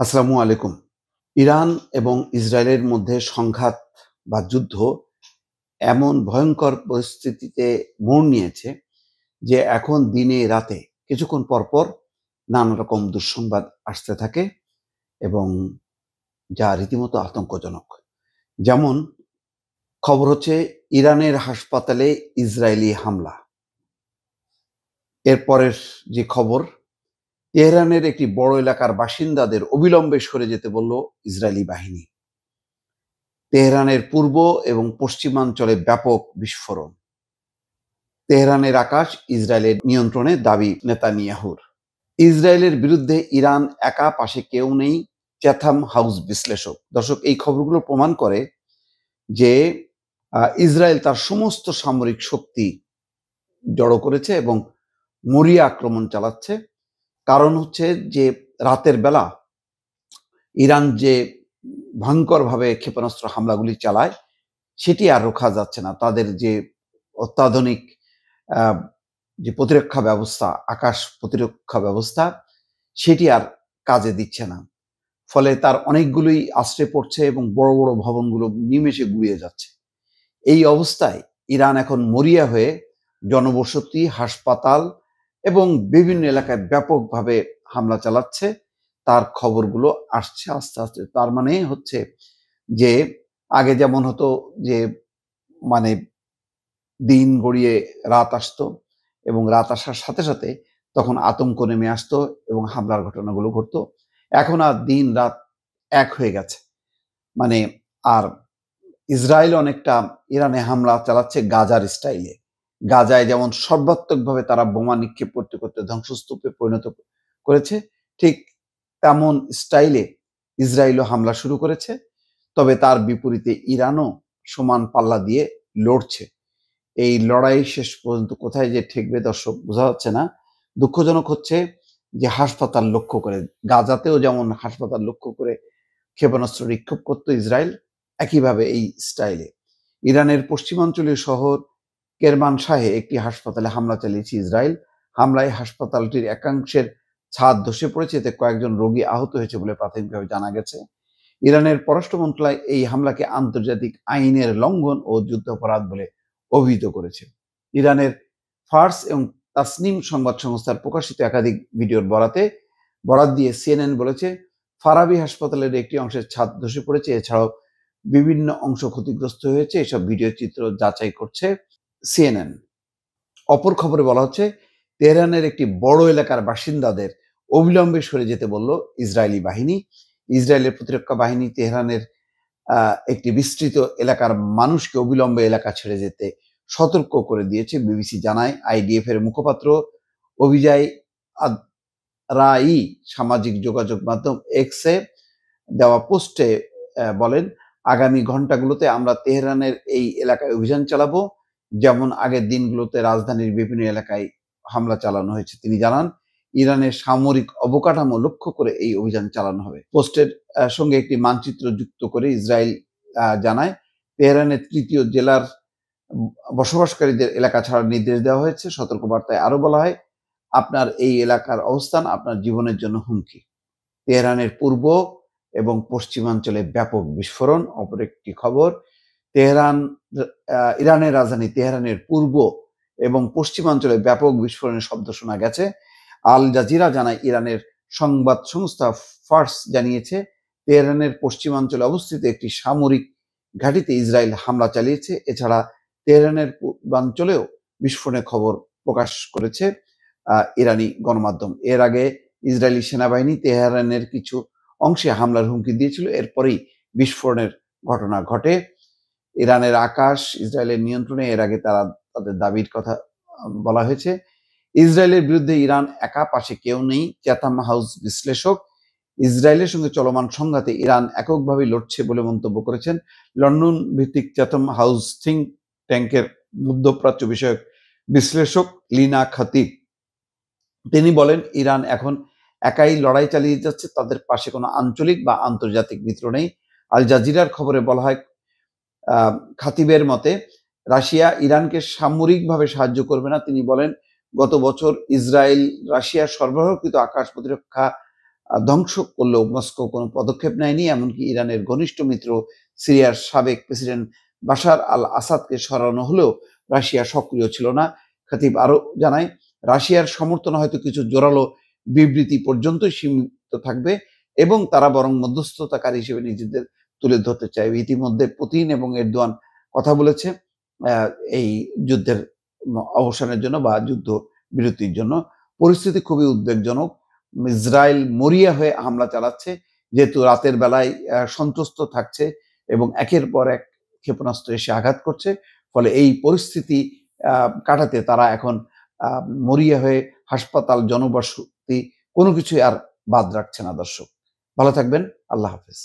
আসসালামু আলাইকুম। ইরান এবং ইসরায়েলের মধ্যে সংঘাত বা যুদ্ধ এমন ভয়ঙ্কর পরিস্থিতিতে মোড় নিয়েছে যে এখন দিনে রাতে কিছুক্ষণ পরপর নানা রকম দুঃসংবাদ আসতে থাকে এবং যা রীতিমতো আতঙ্কজনক। যেমন খবর হচ্ছে ইরানের হাসপাতালে ইসরায়েলি হামলা। এরপরের যে খবর, তেহরানের একটি বড় এলাকার বাসিন্দাদের অবিলম্বে সরে যেতে বলল ইসরায়েলি বাহিনী। তেহরানের পূর্ব এবং পশ্চিমাঞ্চলে ব্যাপক বিস্ফোরণ। তেহরানের আকাশ ইসরায়েলের নিয়ন্ত্রণে দাবি নেতানিয়াহুর। ইসরায়েলের বিরুদ্ধে ইরান একা, পাশে কেউ নেই, চ্যাথাম হাউস বিশ্লেষক। দর্শক, এই খবরগুলো প্রমাণ করে যে ইসরায়েল তার সমস্ত সামরিক শক্তি জড়ো করেছে এবং মরিয়া আক্রমণ চালাচ্ছে। কারণ হচ্ছে যে রাতের বেলা ইরান যে ভয়ঙ্করভাবে ক্ষেপণাস্ত্র হামলাগুলি চালায় সেটি আর রোখা যাচ্ছে না। তাদের যে অত্যাধুনিক যে প্রতিরক্ষা ব্যবস্থা, আকাশ প্রতিরক্ষা ব্যবস্থা, সেটি আর কাজে দিচ্ছে না। ফলে তার অনেকগুলোই আছড়ে পড়ছে এবং বড় বড় ভবনগুলো নিমেষে গুঁড়িয়ে যাচ্ছে। এই অবস্থায় ইরান এখন মরিয়া হয়ে জনবসতি, হাসপাতাল এবং বিভিন্ন এলাকায় ব্যাপকভাবে হামলা চালাচ্ছে। তার খবরগুলো আসছে আস্তে আস্তে। তার মানে হচ্ছে যে আগে যেমন হতো যে মানে দিন গড়িয়ে রাত আসতো এবং রাত আসার সাথে সাথে তখন আতঙ্ক নেমে আসতো এবং হামলার ঘটনাগুলো ঘটতো। এখন আর দিন রাত এক হয়ে গেছে। মানে আর ইসরায়েল অনেকটা ইরানে হামলা চালাচ্ছে গাজার স্টাইলে। গাজায় যেমন সর্বাত্মকভাবে তারা বোমা নিক্ষেপ করতে করতে ধ্বংসস্তূপে পরিণত করেছে, ঠিক তেমন স্টাইলে ইসরায়েলও হামলা শুরু করেছে। তবে তার বিপরীতে ইরানও সমান পাল্লা দিয়ে লড়ছে। এই লড়াই শেষ পর্যন্ত কোথায় যে ঠেকবে দর্শক বোঝা যাচ্ছে না। দুঃখজনক হচ্ছে যে হাসপাতাল লক্ষ্য করে, গাজাতেও যেমন হাসপাতাল লক্ষ্য করে ক্ষেপণাস্ত্র নিক্ষেপ করতো ইসরায়েল, একইভাবে এই স্টাইলে ইরানের পশ্চিমাঞ্চলীয় শহর কেরমানশাহে একটি হাসপাতালে হামলা চালিয়েছে ইসরায়েল। হামলায় হাসপাতালটির একাংশের ছাদ ধসে পড়েছে, এতে কয়েকজন রোগী আহত হয়েছে বলে প্রাথমিকভাবে জানা গেছে। ইরানের পররাষ্ট্র মন্ত্রণালয় এই হামলাকে আন্তর্জাতিক আইনের লঙ্ঘন ও যুদ্ধাপরাধ বলে অভিহিত করেছে। ইরানের ফার্স এবং তাসনিম সংবাদ সংস্থার প্রকাশিত একাধিক ভিডিওর বরাত দিয়ে সিএনএন বলেছে, ফারাবি হাসপাতালের একটি অংশের ছাদ ধসে পড়েছে, এছাড়াও বিভিন্ন অংশ ক্ষতিগ্রস্ত হয়েছে। এসব ভিডিও চিত্র যাচাই করছে সিএনএন। অপর খবরে বলা হচ্ছে, তেহরানের একটি বড় এলাকার বাসিন্দাদের অবিলম্বে সরে যেতে বলল ইসরায়েলি বাহিনী। ইসরায়েলের প্রতিরক্ষা বাহিনী তেহরানের একটি বিস্তৃত এলাকার মানুষকে অবিলম্বে এলাকা ছেড়ে যেতে সতর্ক করে দিয়েছে, বিবিসি জানায়। আইডিএফ এর মুখপাত্র অভিযায় রাই সামাজিক যোগাযোগ মাধ্যম এক্সে দেওয়া পোস্টে বলেন, আগামী ঘন্টাগুলোতে আমরা তেহরানের এই এলাকায় অভিযান চালাবো, যেমন আগের দিনগুলোতে রাজধানীর বিভিন্ন এলাকায় হামলা চালানো হয়েছে। তিনি জানান, ইরানের সামরিক অবকাঠামো লক্ষ্য করে এই অভিযান চালানো হবে। পোস্টের সঙ্গে একটি মানচিত্র যুক্ত করে ইসরায়েল জানায়, তেহরানের তৃতীয় জেলার বসবাসকারীদের এলাকা ছাড়ার নির্দেশ দেওয়া হয়েছে। সতর্কবার্তায় আরো বলা হয়, আপনার এই এলাকার অবস্থান আপনার জীবনের জন্য হুমকি। তেহরানের পূর্ব এবং পশ্চিমাঞ্চলে ব্যাপক বিস্ফোরণ। অপর একটি খবর, ইরানের রাজধানী তেহরানের পূর্ব এবং পশ্চিমাঞ্চলে ব্যাপক বিস্ফোরণের শব্দ শোনা গেছে। আল জাজিরা জানায়, ইরানের সংবাদ সংস্থা ফার্স জানিয়েছে, তেহরানের পশ্চিমাঞ্চলে অবস্থিত একটি সামরিক ঘাঁটিতে ইসরায়েল হামলা চালিয়েছে। এছাড়া তেহরানের পূর্বাঞ্চলেও বিস্ফোরণের খবর প্রকাশ করেছে ইরানি গণমাধ্যম। এর আগে ইসরায়েলি সেনাবাহিনী তেহরানের কিছু অংশে হামলার হুমকি দিয়েছিল, এরপরেই বিস্ফোরণের ঘটনা ঘটে। ইরানের আকাশ ইসরায়েলের নিয়ন্ত্রণে। এর আগে তাদের দাবির কথা বলা হয়েছে। ইসরায়েলের বিরুদ্ধে ইরান একা, পাশে কেউ নেই, চ্যাথাম হাউস বিশ্লেষক। ইসরায়েলের সঙ্গে চলমান সংঘাতে ইরান এককভাবে লড়ছে বলে মন্তব্য করেছেন লন্ডন ভিত্তিক চ্যাথাম হাউস থিঙ্ক ট্যাঙ্কের মধ্যপ্রাচ্য বিষয়ক বিশ্লেষক লিনা খতিব। তিনি বলেন, ইরান এখন একাই লড়াই চালিয়ে যাচ্ছে, তাদের পাশে কোনো আঞ্চলিক বা আন্তর্জাতিক মিত্র নেই। আল জাজিরার খবরে বলা হয়, খাতিবের মতে রাশিয়া ইরানকে সামরিকভাবে সাহায্য করবে না। তিনি বলেন, গত বছর ইসরায়েল রাশিয়ার সরবরাহকৃত আকাশ প্রতিরক্ষা ধ্বংস করলেও মস্কো কোনো পদক্ষেপ নেয়নি। এমনকি ইরানের ঘনিষ্ঠ মিত্র সিরিয়ার সাবেক প্রেসিডেন্ট বাশার আল আসাদকে সরানো হলেও রাশিয়া সক্রিয় ছিল না। খতিব আরো জানায়, রাশিয়ার সমর্থন হয়তো কিছু জোরালো বিবৃতি পর্যন্তই সীমিত থাকবে এবং তারা বরং মধ্যস্থতাকারী হিসেবে নিজেদের তুলে ধরতে চাইবে। ইতিমধ্যে পুতিন এবং এরদোয়ান কথা বলেছে এই যুদ্ধের অবসানের জন্য বা যুদ্ধ বিরতির জন্য। পরিস্থিতি খুবই উদ্বেগজনক। ইসরায়েল মরিয়া হয়ে হামলা চালাচ্ছে, যেহেতু রাতের বেলায় সন্ত্রস্ত থাকছে এবং একের পর এক ক্ষেপণাস্ত্র এসে আঘাত করছে। ফলে এই পরিস্থিতি কাটাতে তারা এখন মরিয়া হয়ে হাসপাতাল, জনবসতি কোনো কিছুই আর বাদ রাখছে না। দর্শক ভালো থাকবেন। আল্লাহ হাফেজ।